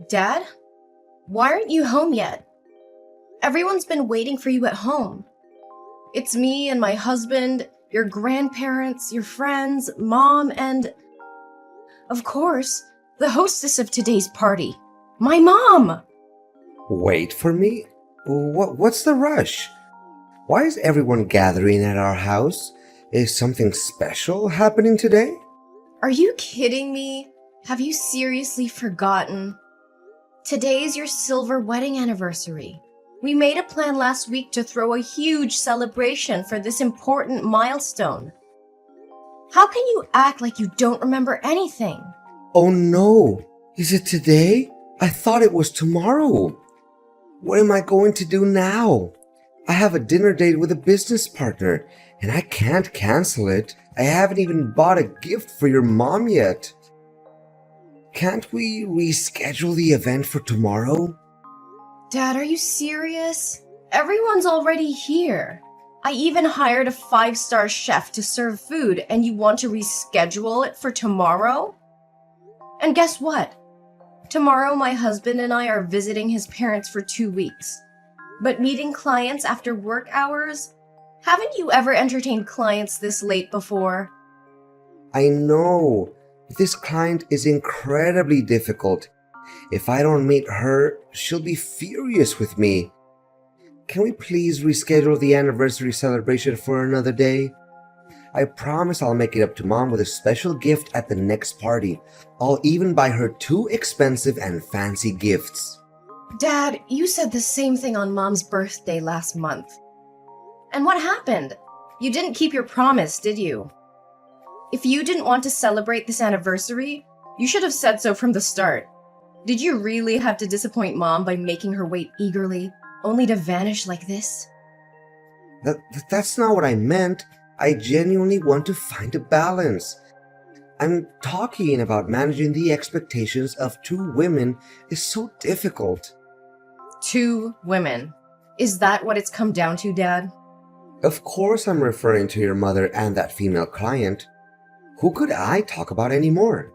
Dad? Why aren't you home yet? Everyone's been waiting for you at home. It's me and my husband, your grandparents, your friends, Mom, and, of course, the hostess of today's party, my mom! Wait for me? What's the rush? Why is everyone gathering at our house? Is something special happening today? Are you kidding me? Have you seriously forgotten? Today is your silver wedding anniversary. We made a plan last week to throw a huge celebration for this important milestone. How can you act like you don't remember anything? Oh no! Is it today? I thought it was tomorrow. What am I going to do now? I have a dinner date with a business partner, and I can't cancel it. I haven't even bought a gift for your mom yet. Can't we reschedule the event for tomorrow? Dad, are you serious? Everyone's already here. I even hired a 5-star chef to serve food, and you want to reschedule it for tomorrow? And guess what? Tomorrow my husband and I are visiting his parents for 2 weeks. But meeting clients after work hours? Haven't you ever entertained clients this late before? I know. This client is incredibly difficult. If I don't meet her, she'll be furious with me. Can we please reschedule the anniversary celebration for another day? I promise I'll make it up to Mom with a special gift at the next party. I'll even buy her 2 expensive and fancy gifts. Dad, you said the same thing on Mom's birthday last month. And what happened? You didn't keep your promise, did you? If you didn't want to celebrate this anniversary, you should have said so from the start. Did you really have to disappoint Mom by making her wait eagerly, only to vanish like this? That's not what I meant. I genuinely want to find a balance. I'm talking about managing the expectations of 2 women is so difficult. 2 women. Is that what it's come down to, Dad? Of course I'm referring to your mother and that female client. Who could I talk about anymore?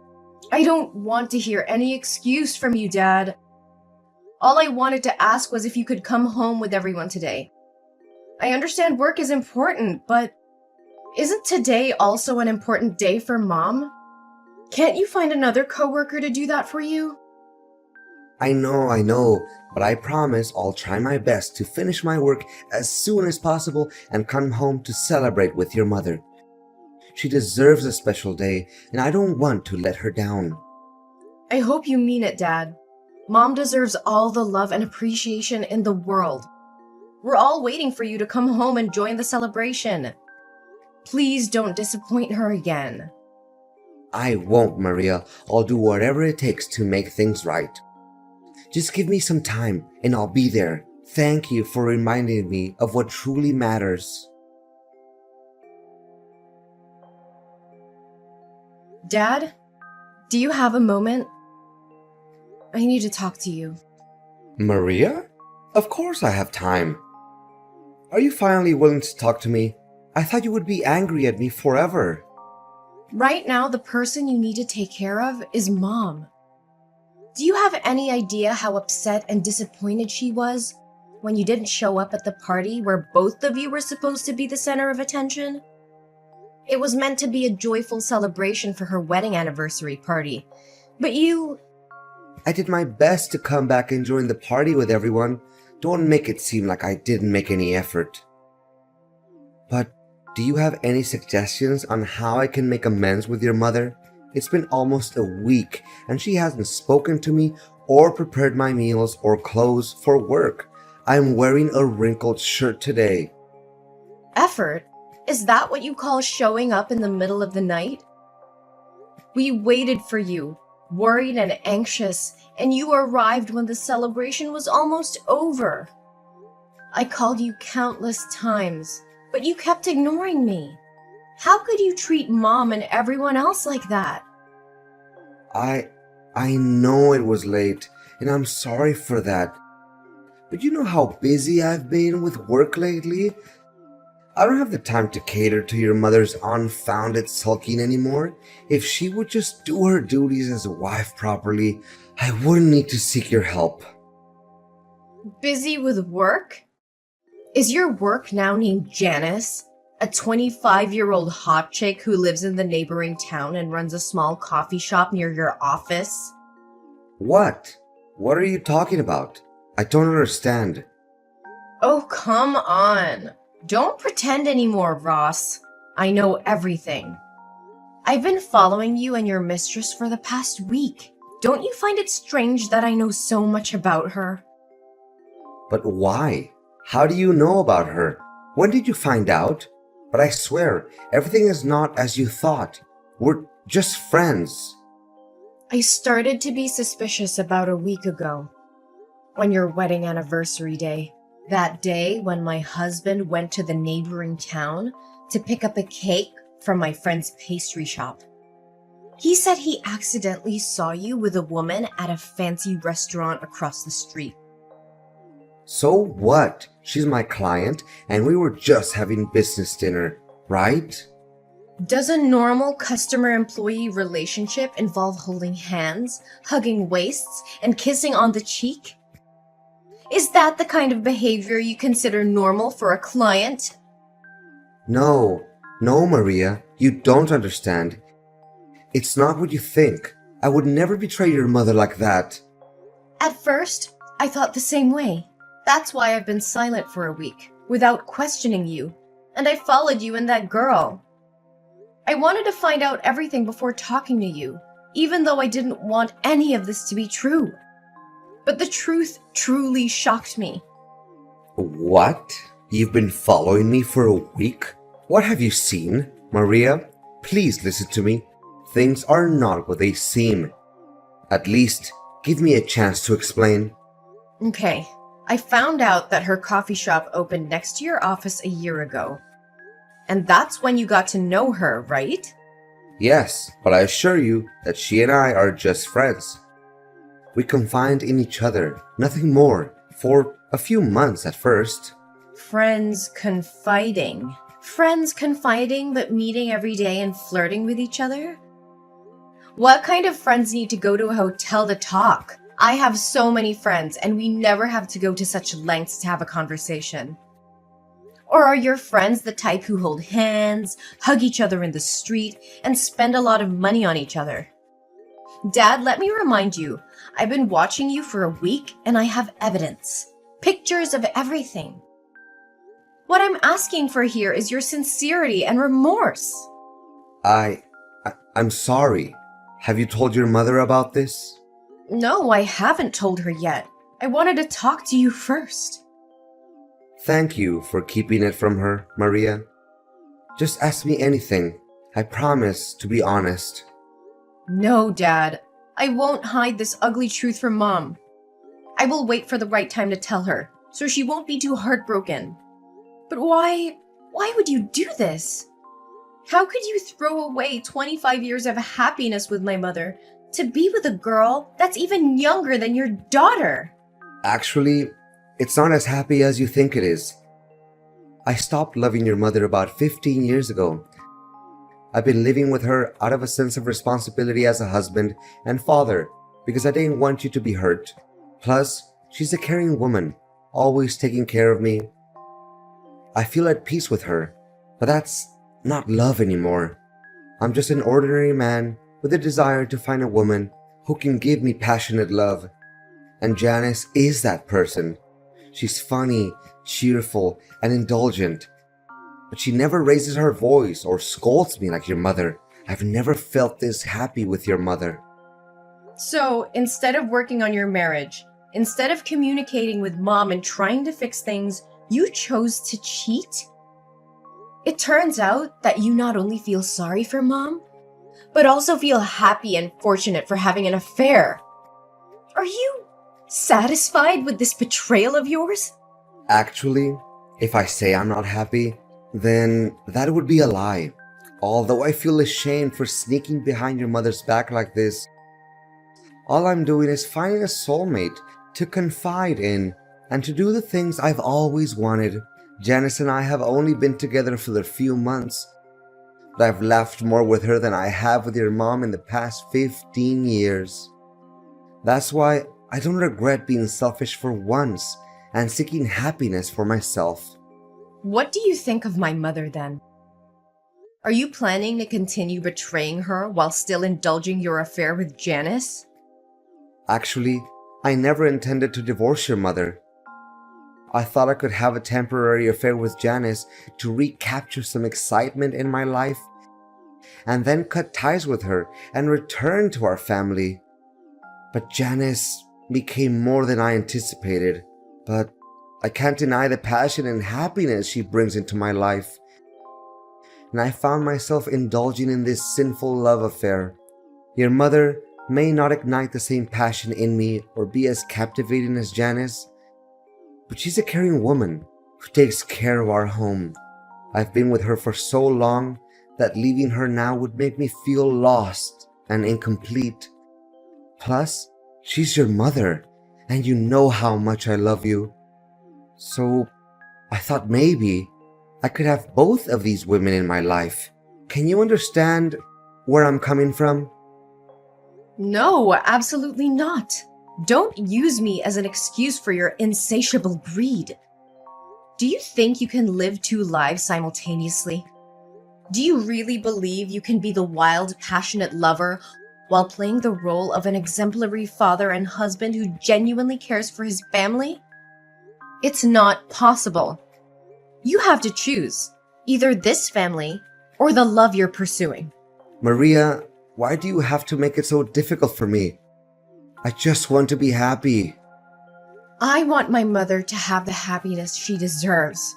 I don't want to hear any excuse from you, Dad. All I wanted to ask was if you could come home with everyone today. I understand work is important, but isn't today also an important day for Mom? Can't you find another coworker to do that for you? I know, but I promise I'll try my best to finish my work as soon as possible and come home to celebrate with your mother. She deserves a special day, and I don't want to let her down. I hope you mean it, Dad. Mom deserves all the love and appreciation in the world. We're all waiting for you to come home and join the celebration. Please don't disappoint her again. I won't, Maria. I'll do whatever it takes to make things right. Just give me some time, and I'll be there. Thank you for reminding me of what truly matters. Dad, do you have a moment? I need to talk to you. Maria? Of course I have time. Are you finally willing to talk to me? I thought you would be angry at me forever. Right now, the person you need to take care of is Mom. Do you have any idea how upset and disappointed she was when you didn't show up at the party where both of you were supposed to be the center of attention? It was meant to be a joyful celebration for her wedding anniversary party, but you... I did my best to come back and join the party with everyone. Don't make it seem like I didn't make any effort. But do you have any suggestions on how I can make amends with your mother? It's been almost a week, and she hasn't spoken to me or prepared my meals or clothes for work. I'm wearing a wrinkled shirt today. Effort? Is that what you call showing up in the middle of the night? We waited for you, worried and anxious, and you arrived when the celebration was almost over. I called you countless times, but you kept ignoring me. How could you treat Mom and everyone else like that? I know it was late, and I'm sorry for that. But you know how busy I've been with work lately? I don't have the time to cater to your mother's unfounded sulking anymore. If she would just do her duties as a wife properly, I wouldn't need to seek your help. Busy with work? Is your work now named Janice? A 25-year-old hot chick who lives in the neighboring town and runs a small coffee shop near your office? What? What are you talking about? I don't understand. Oh, come on. Don't pretend anymore, Ross. I know everything. I've been following you and your mistress for the past week. Don't you find it strange that I know so much about her? But why? How do you know about her? When did you find out? But I swear, everything is not as you thought. We're just friends. I started to be suspicious about a week ago. On your wedding anniversary day. That day when my husband went to the neighboring town to pick up a cake from my friend's pastry shop. He said he accidentally saw you with a woman at a fancy restaurant across the street. So what? She's my client, and we were just having business dinner, right? Does a normal customer-employee relationship involve holding hands, hugging waists, and kissing on the cheek? Is that the kind of behavior you consider normal for a client? No, Maria, you don't understand. It's not what you think. I would never betray your mother like that. At first, I thought the same way. That's why I've been silent for a week, without questioning you, and I followed you and that girl. I wanted to find out everything before talking to you, even though I didn't want any of this to be true. But the truth truly shocked me. What? You've been following me for a week? What have you seen? Maria, please listen to me. Things are not what they seem. At least, give me a chance to explain. Okay, I found out that her coffee shop opened next to your office a year ago. And that's when you got to know her, right? Yes, but I assure you that she and I are just friends. We confided in each other, nothing more, for a few months at first. Friends confiding. Friends confiding but meeting every day and flirting with each other? What kind of friends need to go to a hotel to talk? I have so many friends and we never have to go to such lengths to have a conversation. Or are your friends the type who hold hands, hug each other in the street, and spend a lot of money on each other? Dad, let me remind you, I've been watching you for a week and I have evidence. Pictures of everything. What I'm asking for here is your sincerity and remorse. I'm sorry. Have you told your mother about this? No, I haven't told her yet. I wanted to talk to you first. Thank you for keeping it from her, Maria. Just ask me anything. I promise to be honest. No, Dad. I won't hide this ugly truth from Mom. I will wait for the right time to tell her, so she won't be too heartbroken. But why would you do this? How could you throw away 25 years of happiness with my mother to be with a girl that's even younger than your daughter? Actually, it's not as happy as you think it is. I stopped loving your mother about 15 years ago. I've been living with her out of a sense of responsibility as a husband and father because I didn't want you to be hurt. Plus, she's a caring woman, always taking care of me. I feel at peace with her, but that's not love anymore. I'm just an ordinary man with a desire to find a woman who can give me passionate love. And Janice is that person. She's funny, cheerful, and indulgent. But she never raises her voice or scolds me like your mother. I've never felt this happy with your mother. So, instead of working on your marriage, instead of communicating with Mom and trying to fix things, you chose to cheat? It turns out that you not only feel sorry for Mom, but also feel happy and fortunate for having an affair. Are you satisfied with this betrayal of yours? Actually, if I say I'm not happy, then that would be a lie. Although I feel ashamed for sneaking behind your mother's back like this, all I'm doing is finding a soulmate to confide in and to do the things I've always wanted, Janice and I have only been together for a few months, but I've laughed more with her than I have with your mom in the past 15 years. That's why I don't regret being selfish for once and seeking happiness for myself. What do you think of my mother then? Are you planning to continue betraying her while still indulging your affair with Janice? Actually, I never intended to divorce your mother. I thought I could have a temporary affair with Janice to recapture some excitement in my life, and then cut ties with her and return to our family. But Janice became more than I anticipated. But I can't deny the passion and happiness she brings into my life. And I found myself indulging in this sinful love affair. Your mother may not ignite the same passion in me or be as captivating as Janice, but she's a caring woman who takes care of our home. I've been with her for so long that leaving her now would make me feel lost and incomplete. Plus, she's your mother, and you know how much I love you. So, I thought maybe I could have both of these women in my life. Can you understand where I'm coming from? No, absolutely not. Don't use me as an excuse for your insatiable greed. Do you think you can live two lives simultaneously? Do you really believe you can be the wild, passionate lover while playing the role of an exemplary father and husband who genuinely cares for his family? It's not possible. You have to choose either this family or the love you're pursuing. Maria, why do you have to make it so difficult for me? I just want to be happy. I want my mother to have the happiness she deserves.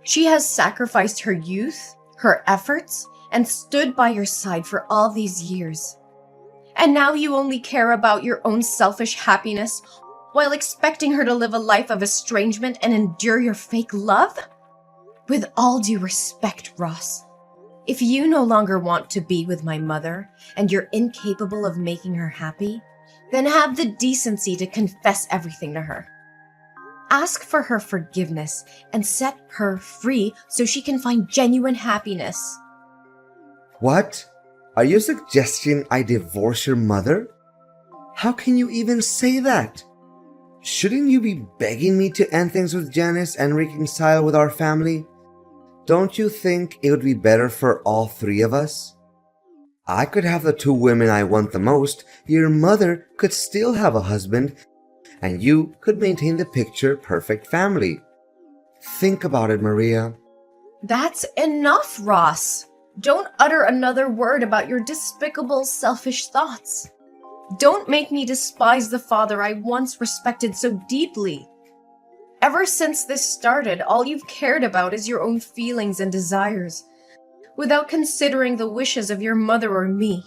She has sacrificed her youth, her efforts, and stood by your side for all these years. And now you only care about your own selfish happiness while expecting her to live a life of estrangement and endure your fake love? With all due respect, Ross, if you no longer want to be with my mother and you're incapable of making her happy, then have the decency to confess everything to her. Ask for her forgiveness and set her free so she can find genuine happiness. What? Are you suggesting I divorce your mother? How can you even say that? Shouldn't you be begging me to end things with Janice and reconcile with our family? Don't you think it would be better for all three of us? I could have the two women I want the most, your mother could still have a husband, and you could maintain the picture-perfect family. Think about it, Maria. That's enough, Ross. Don't utter another word about your despicable, selfish thoughts. Don't make me despise the father I once respected so deeply. Ever since this started, all you've cared about is your own feelings and desires, without considering the wishes of your mother or me.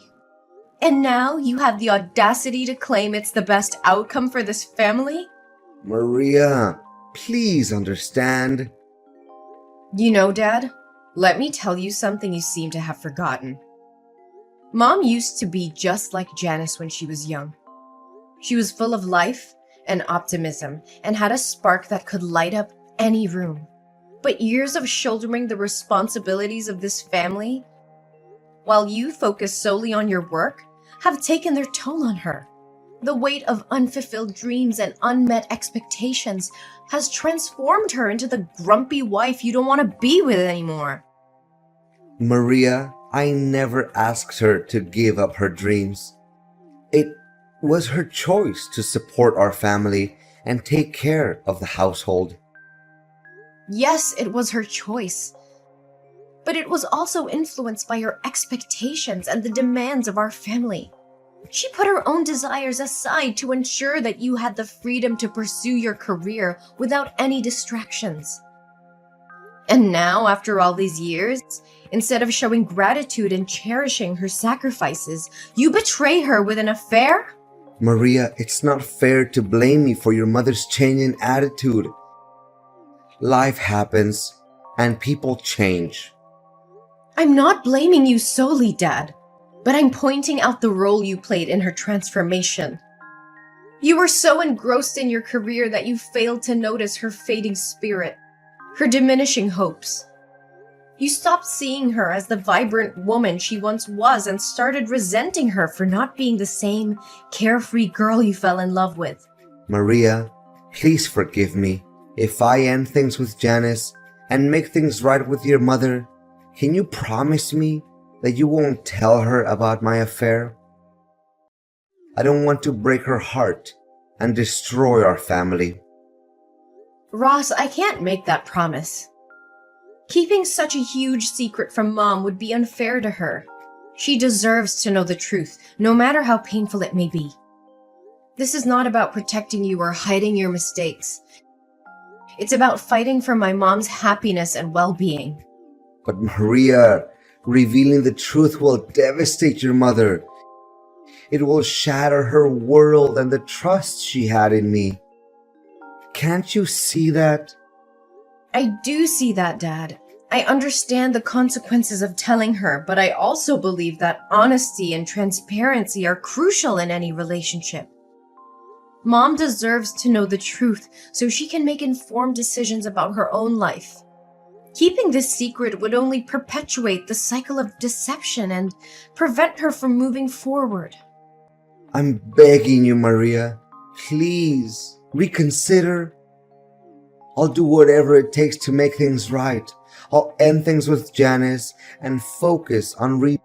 And now you have the audacity to claim it's the best outcome for this family? Maria, please understand. You know, Dad, let me tell you something you seem to have forgotten. Mom used to be just like Janice when she was young. She was full of life and optimism and had a spark that could light up any room. But years of shouldering the responsibilities of this family, while you focus solely on your work, have taken their toll on her. The weight of unfulfilled dreams and unmet expectations has transformed her into the grumpy wife you don't want to be with anymore. Maria, I never asked her to give up her dreams. It was her choice to support our family and take care of the household. Yes, it was her choice. But it was also influenced by her expectations and the demands of our family. She put her own desires aside to ensure that you had the freedom to pursue your career without any distractions. And now, after all these years, instead of showing gratitude and cherishing her sacrifices, you betray her with an affair? Maria, it's not fair to blame me for your mother's change in attitude. Life happens, and people change. I'm not blaming you solely, Dad, but I'm pointing out the role you played in her transformation. You were so engrossed in your career that you failed to notice her fading spirit. her diminishing hopes. You stopped seeing her as the vibrant woman she once was and started resenting her for not being the same carefree girl you fell in love with. Maria, please forgive me. If I end things with Janice and make things right with your mother, can you promise me that you won't tell her about my affair? I don't want to break her heart and destroy our family. Ross, I can't make that promise. Keeping such a huge secret from Mom would be unfair to her. She deserves to know the truth, no matter how painful it may be. This is not about protecting you or hiding your mistakes. It's about fighting for my mom's happiness and well-being. But Maria, revealing the truth will devastate your mother. It will shatter her world and the trust she had in me. Can't you see that? I do see that, Dad. I understand the consequences of telling her, but I also believe that honesty and transparency are crucial in any relationship. Mom deserves to know the truth so she can make informed decisions about her own life. Keeping this secret would only perpetuate the cycle of deception and prevent her from moving forward. I'm begging you, Maria. Please, reconsider. I'll do whatever it takes to make things right. I'll end things with Janice and focus on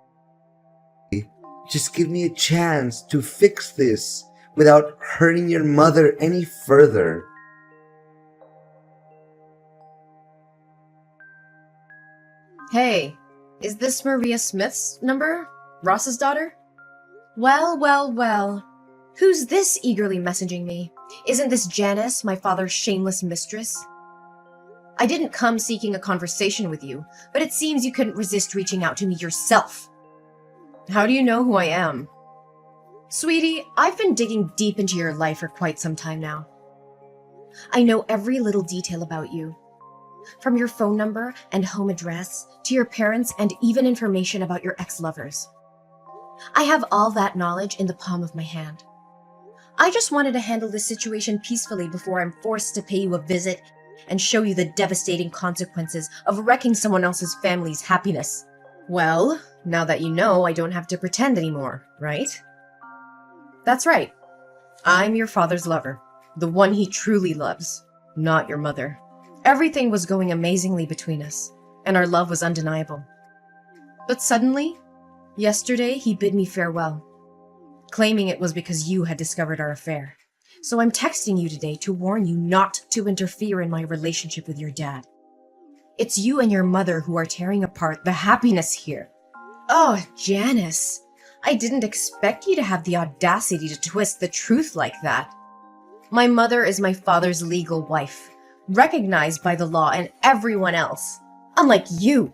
Just give me a chance to fix this without hurting your mother any further. Hey, is this Maria Smith's number? Ross's daughter? Well. Who's this eagerly messaging me? Isn't this Janice, my father's shameless mistress? I didn't come seeking a conversation with you, but it seems you couldn't resist reaching out to me yourself. How do you know who I am? Sweetie, I've been digging deep into your life for quite some time now. I know every little detail about you. From your phone number and home address, to your parents, and even information about your ex-lovers. I have all that knowledge in the palm of my hand. I just wanted to handle this situation peacefully before I'm forced to pay you a visit and show you the devastating consequences of wrecking someone else's family's happiness. Well, now that you know, I don't have to pretend anymore, right? That's right. I'm your father's lover, the one he truly loves, not your mother. Everything was going amazingly between us, and our love was undeniable. But suddenly, yesterday, he bid me farewell, claiming it was because you had discovered our affair. So I'm texting you today to warn you not to interfere in my relationship with your dad. It's you and your mother who are tearing apart the happiness here. Oh, Janice, I didn't expect you to have the audacity to twist the truth like that. My mother is my father's legal wife, recognized by the law and everyone else, unlike you.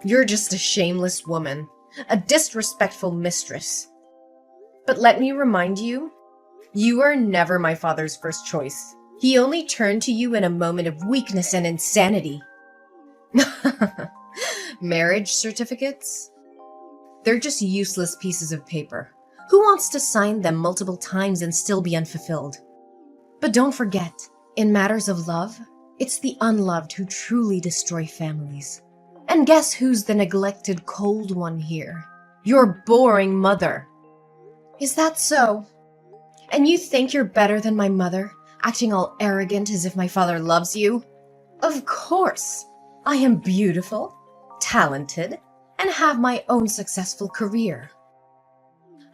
You're just a shameless woman, a disrespectful mistress. But let me remind you, you were never my father's first choice. He only turned to you in a moment of weakness and insanity. Marriage certificates? They're just useless pieces of paper. Who wants to sign them multiple times and still be unfulfilled? But don't forget, in matters of love, it's the unloved who truly destroy families. And guess who's the neglected cold one here? Your boring mother. Is that so? And you think you're better than my mother, acting all arrogant as if my father loves you? Of course. I am beautiful, talented, and have my own successful career.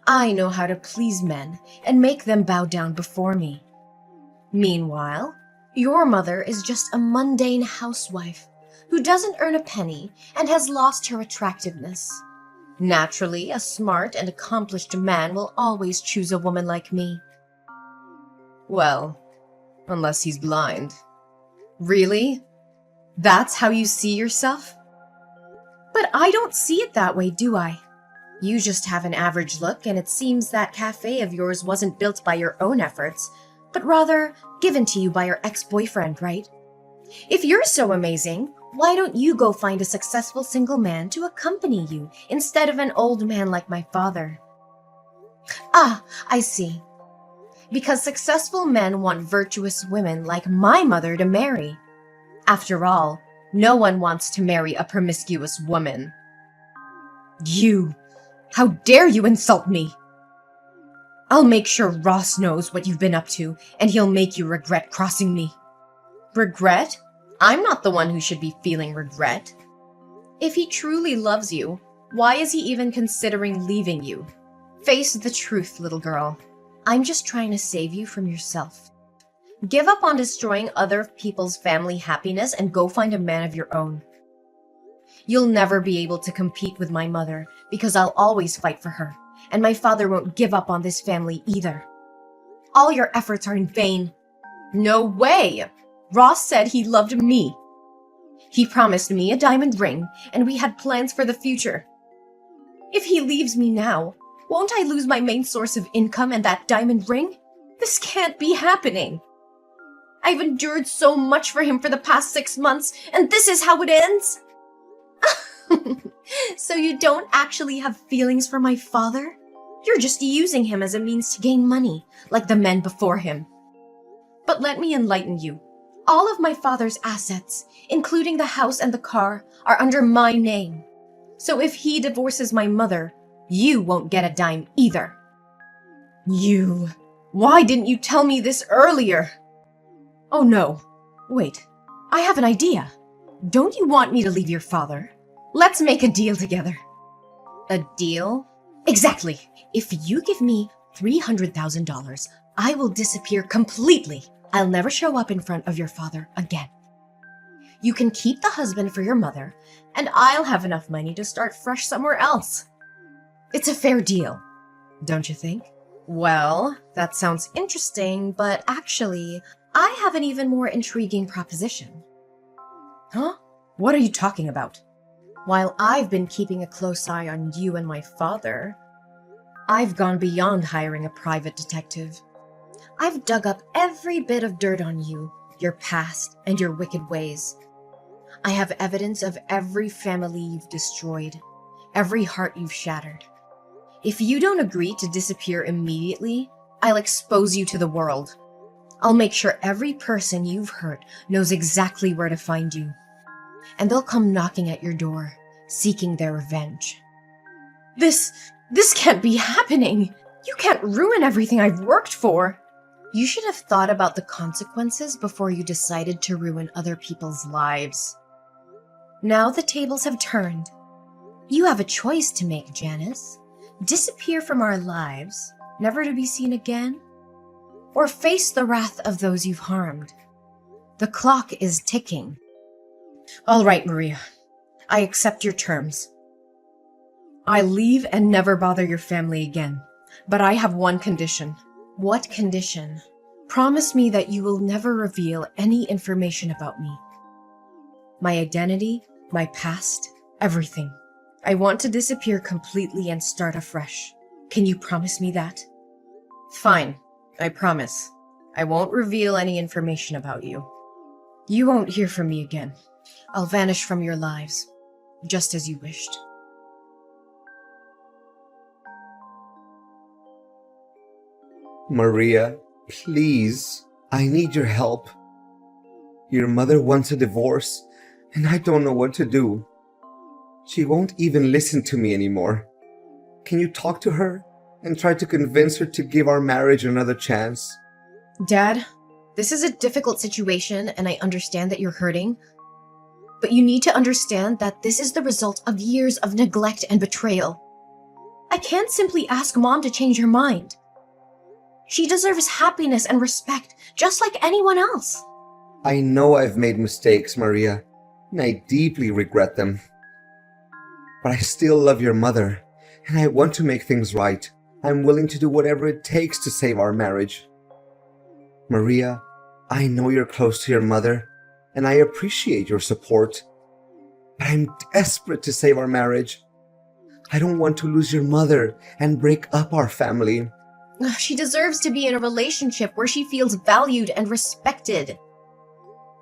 I know how to please men and make them bow down before me. Meanwhile, your mother is just a mundane housewife who doesn't earn a penny and has lost her attractiveness. Naturally, a smart and accomplished man will always choose a woman like me. Well, unless he's blind. Really? That's how you see yourself? But I don't see it that way, do I? You just have an average look, and it seems that cafe of yours wasn't built by your own efforts, but rather given to you by your ex-boyfriend, right? If you're so amazing, why don't you go find a successful single man to accompany you instead of an old man like my father? Ah, I see. Because successful men want virtuous women like my mother to marry. After all, no one wants to marry a promiscuous woman. You! How dare you insult me! I'll make sure Ross knows what you've been up to, and he'll make you regret crossing me. Regret? I'm not the one who should be feeling regret. If he truly loves you, why is he even considering leaving you? Face the truth, little girl. I'm just trying to save you from yourself. Give up on destroying other people's family happiness and go find a man of your own. You'll never be able to compete with my mother because I'll always fight for her, and my father won't give up on this family either. All your efforts are in vain. No way! Ross said he loved me. He promised me a diamond ring, and we had plans for the future. If he leaves me now, won't I lose my main source of income and that diamond ring? This can't be happening. I've endured so much for him for the past 6 months, and this is how it ends? So you don't actually have feelings for my father? You're just using him as a means to gain money, like the men before him. But let me enlighten you. All of my father's assets, including the house and the car, are under my name. So if he divorces my mother, you won't get a dime either. You... Why didn't you tell me this earlier? Oh no. Wait. I have an idea. Don't you want me to leave your father? Let's make a deal together. A deal? Exactly. If you give me $300,000, I will disappear completely. I'll never show up in front of your father again. You can keep the husband for your mother, and I'll have enough money to start fresh somewhere else. It's a fair deal, don't you think? Well, that sounds interesting, but actually, I have an even more intriguing proposition. Huh? What are you talking about? While I've been keeping a close eye on you and my father, I've gone beyond hiring a private detective. I've dug up every bit of dirt on you, your past, and your wicked ways. I have evidence of every family you've destroyed, every heart you've shattered. If you don't agree to disappear immediately, I'll expose you to the world. I'll make sure every person you've hurt knows exactly where to find you. And they'll come knocking at your door, seeking their revenge. This can't be happening! You can't ruin everything I've worked for! You should have thought about the consequences before you decided to ruin other people's lives. Now the tables have turned. You have a choice to make, Janice. Disappear from our lives, never to be seen again, or face the wrath of those you've harmed. The clock is ticking. All right, Maria. I accept your terms. I leave and never bother your family again. But I have one condition. What condition? Promise me that you will never reveal any information about me. My identity, my past, everything. I want to disappear completely and start afresh. Can you promise me that? Fine, I promise. I won't reveal any information about you. You won't hear from me again. I'll vanish from your lives, just as you wished. Maria, please, I need your help. Your mother wants a divorce, and I don't know what to do. She won't even listen to me anymore. Can you talk to her and try to convince her to give our marriage another chance? Dad, this is a difficult situation, and I understand that you're hurting. But you need to understand that this is the result of years of neglect and betrayal. I can't simply ask Mom to change her mind. She deserves happiness and respect, just like anyone else. I know I've made mistakes, Maria, and I deeply regret them. But I still love your mother, and I want to make things right. I'm willing to do whatever it takes to save our marriage. Maria, I know you're close to your mother, and I appreciate your support. But I'm desperate to save our marriage. I don't want to lose your mother and break up our family. She deserves to be in a relationship where she feels valued and respected.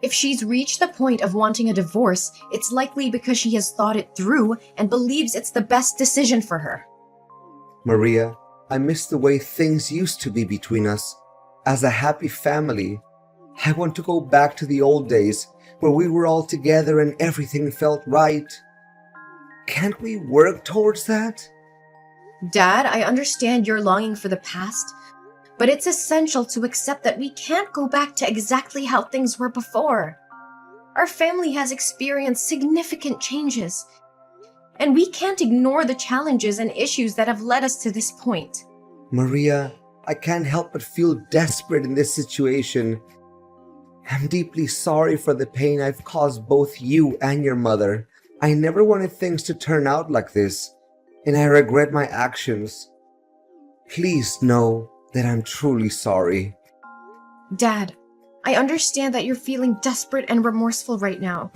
If she's reached the point of wanting a divorce, it's likely because she has thought it through and believes it's the best decision for her. Maria, I miss the way things used to be between us. As a happy family, I want to go back to the old days where we were all together and everything felt right. Can't we work towards that? Dad, I understand you're longing for the past, but it's essential to accept that we can't go back to exactly how things were before. Our family has experienced significant changes, and we can't ignore the challenges and issues that have led us to this point. Maria, I can't help but feel desperate in this situation. I'm deeply sorry for the pain I've caused both you and your mother. I never wanted things to turn out like this, and I regret my actions. Please know that I'm truly sorry. Dad, I understand that you're feeling desperate and remorseful right now.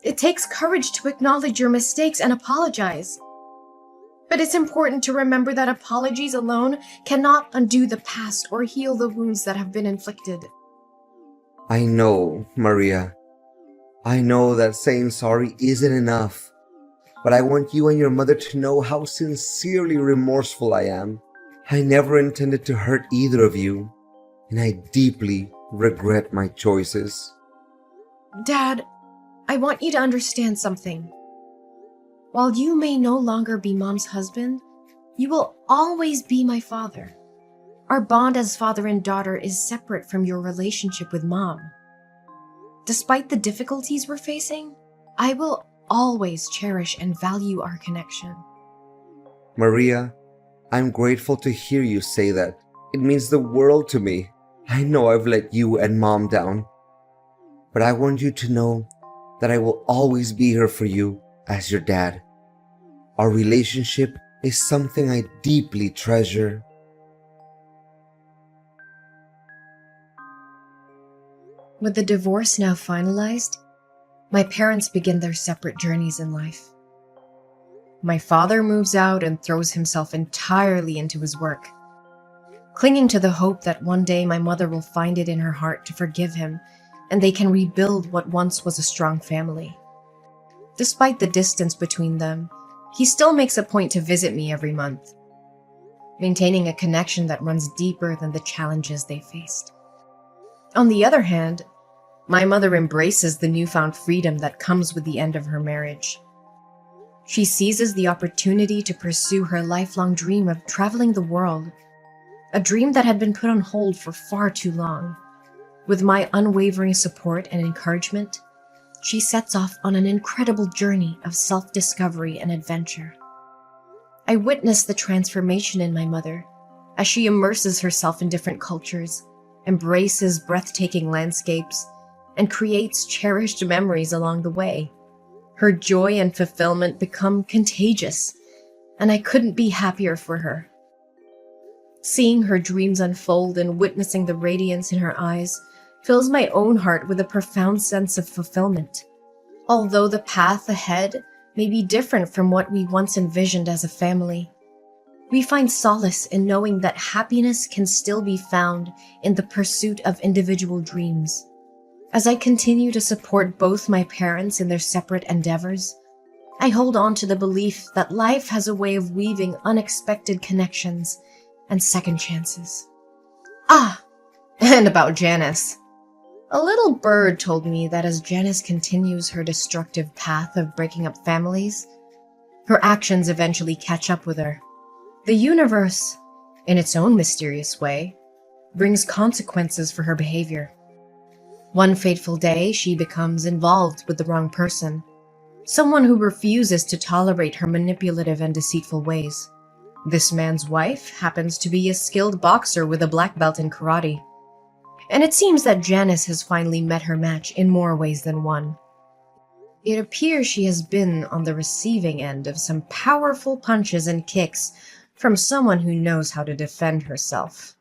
It takes courage to acknowledge your mistakes and apologize. But it's important to remember that apologies alone cannot undo the past or heal the wounds that have been inflicted. I know, Maria. I know that saying sorry isn't enough, but I want you and your mother to know how sincerely remorseful I am. I never intended to hurt either of you, and I deeply regret my choices. Dad, I want you to understand something. While you may no longer be Mom's husband, you will always be my father. Our bond as father and daughter is separate from your relationship with Mom. Despite the difficulties we're facing, I will always cherish and value our connection. Maria, I'm grateful to hear you say that. It means the world to me. I know I've let you and Mom down, but I want you to know that I will always be here for you as your dad. Our relationship is something I deeply treasure. With the divorce now finalized, my parents begin their separate journeys in life. My father moves out and throws himself entirely into his work, clinging to the hope that one day my mother will find it in her heart to forgive him and they can rebuild what once was a strong family. Despite the distance between them, he still makes a point to visit me every month, maintaining a connection that runs deeper than the challenges they faced. On the other hand, my mother embraces the newfound freedom that comes with the end of her marriage. She seizes the opportunity to pursue her lifelong dream of traveling the world, a dream that had been put on hold for far too long. With my unwavering support and encouragement, she sets off on an incredible journey of self-discovery and adventure. I witness the transformation in my mother as she immerses herself in different cultures, embraces breathtaking landscapes, and creates cherished memories along the way. Her joy and fulfillment become contagious, and I couldn't be happier for her. Seeing her dreams unfold and witnessing the radiance in her eyes fills my own heart with a profound sense of fulfillment. Although the path ahead may be different from what we once envisioned as a family, we find solace in knowing that happiness can still be found in the pursuit of individual dreams. As I continue to support both my parents in their separate endeavors, I hold on to the belief that life has a way of weaving unexpected connections and second chances. And about Janice. A little bird told me that as Janice continues her destructive path of breaking up families, her actions eventually catch up with her. The universe, in its own mysterious way, brings consequences for her behavior. One fateful day, she becomes involved with the wrong person, someone who refuses to tolerate her manipulative and deceitful ways. This man's wife happens to be a skilled boxer with a black belt in karate, and it seems that Janice has finally met her match in more ways than one. It appears she has been on the receiving end of some powerful punches and kicks from someone who knows how to defend herself.